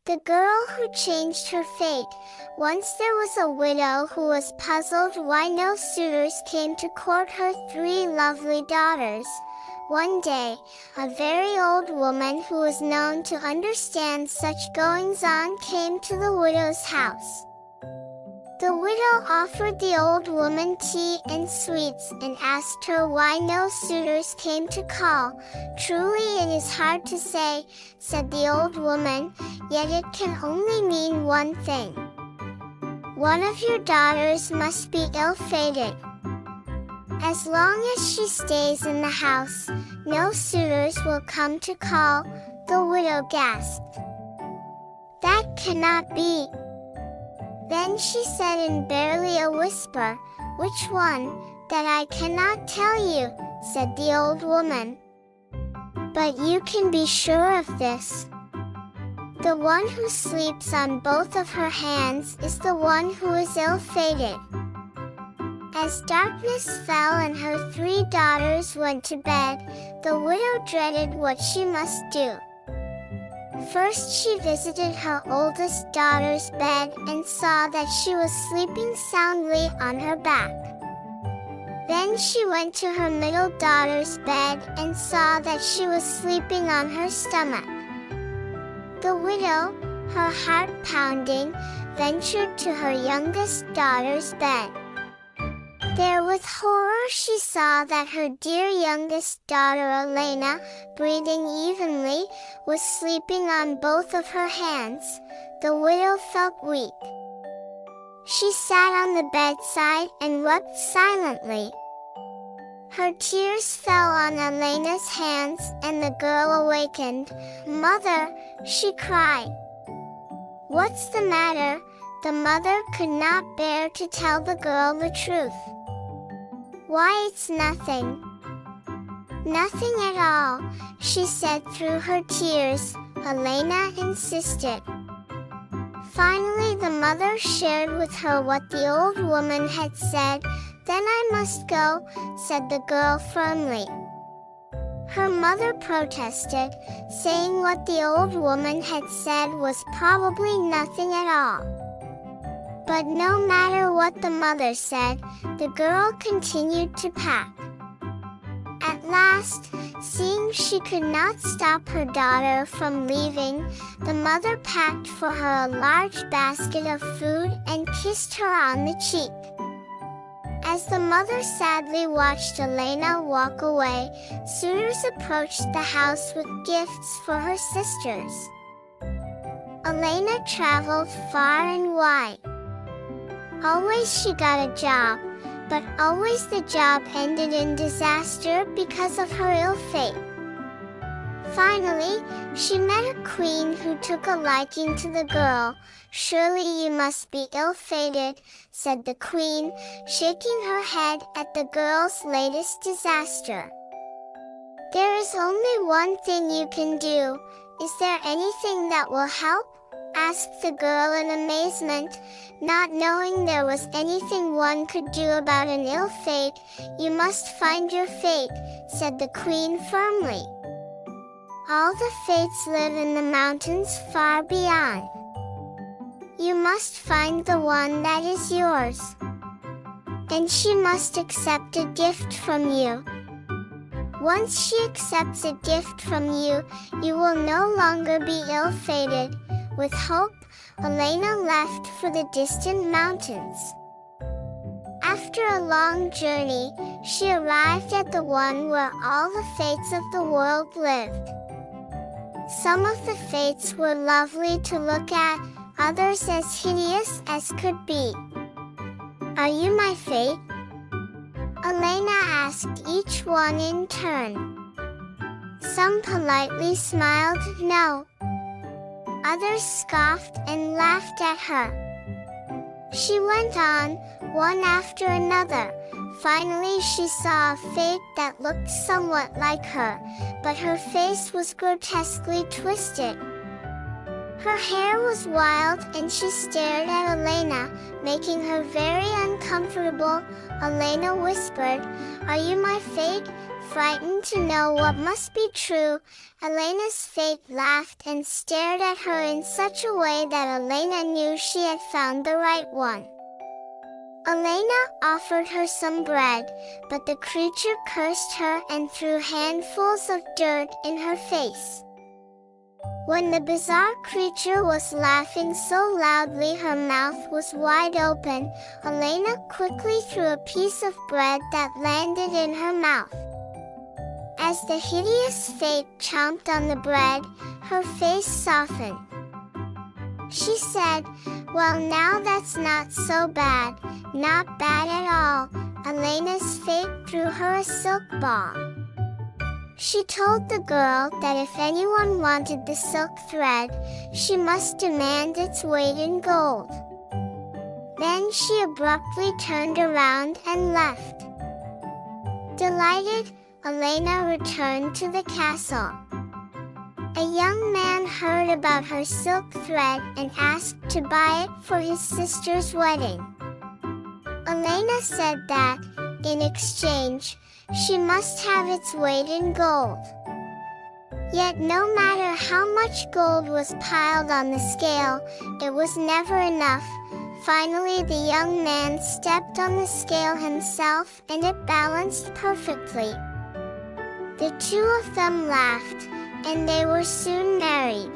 The girl who changed her fate. Once there was a widow who was puzzled why no suitors came to court her three lovely daughters. One day, a very old woman who was known to understand such goings-on came to the widow's house. The widow offered the old woman tea and sweets and asked her why no suitors came to call. "Truly it is hard to say," said the old woman, "yet it can only mean one thing. One of your daughters must be ill-fated. As long as she stays in the house, no suitors will come to call," the widow gasped. "That cannot be." Then she said in barely a whisper, "Which one?" "That I cannot tell you," said the old woman. "But you can be sure of this. The one who sleeps on both of her hands is the one who is ill-fated." As darkness fell and her three daughters went to bed, the widow dreaded what she must do. First she visited her oldest daughter's bed and saw that she was sleeping soundly on her back. Then she went to her middle daughter's bed and saw that she was sleeping on her stomach. The widow, her heart pounding, ventured to her youngest daughter's bed. There with horror she saw that her dear youngest daughter Elena, breathing evenly, was sleeping on both of her hands. The widow felt weak. She sat on the bedside and wept silently. Her tears fell on Elena's hands and the girl awakened. "Mother," she cried. "What's the matter?" The mother could not bear to tell the girl the truth. "Why, it's nothing. Nothing at all," she said through her tears. Elena insisted. Finally the mother shared with her what the old woman had said. "Then I must go," said the girl firmly. Her mother protested, saying what the old woman had said was probably nothing at all. But no matter what the mother said, the girl continued to pack. At last, seeing she could not stop her daughter from leaving, the mother packed for her a large basket of food and kissed her on the cheek. As the mother sadly watched Elena walk away, suitors approached the house with gifts for her sisters. Elena traveled far and wide. Always she got a job, but always the job ended in disaster because of her ill fate. Finally, she met a queen who took a liking to the girl. "Surely you must be ill-fated," said the queen, shaking her head at the girl's latest disaster. "There is only one thing you can do. Is there anything that will help?" asked the girl in amazement, not knowing there was anything one could do about an ill fate. "You must find your fate," said the queen firmly. "All the fates live in the mountains far beyond. You must find the one that is yours. And she must accept a gift from you. Once she accepts a gift from you, you will no longer be ill-fated." With hope, Elena left for the distant mountains. After a long journey, she arrived at the one where all the fates of the world lived. Some of the fates were lovely to look at, others as hideous as could be. "Are you my fate?" Elena asked each one in turn. Some politely smiled no. Others scoffed and laughed at her. She went on, one after another. Finally she saw a fate that looked somewhat like her, but her face was grotesquely twisted. Her hair was wild and she stared at Elena, making her very uncomfortable. Elena whispered, "Are you my fate?" Frightened to know what must be true, Elena's fate laughed and stared at her in such a way that Elena knew she had found the right one. Elena offered her some bread, but the creature cursed her and threw handfuls of dirt in her face. When the bizarre creature was laughing so loudly her mouth was wide open, Elena quickly threw a piece of bread that landed in her mouth. As the hideous fate chomped on the bread, her face softened. She said, "Well, now that's not so bad, not bad at all." Elena's fate threw her a silk ball. She told the girl that if anyone wanted the silk thread, she must demand its weight in gold. Then she abruptly turned around and left. Delighted, Elena returned to the castle. A young man heard about her silk thread and asked to buy it for his sister's wedding. Elena said that, in exchange, she must have its weight in gold. Yet no matter how much gold was piled on the scale, it was never enough. Finally, the young man stepped on the scale himself and it balanced perfectly. The two of them laughed, and they were soon married.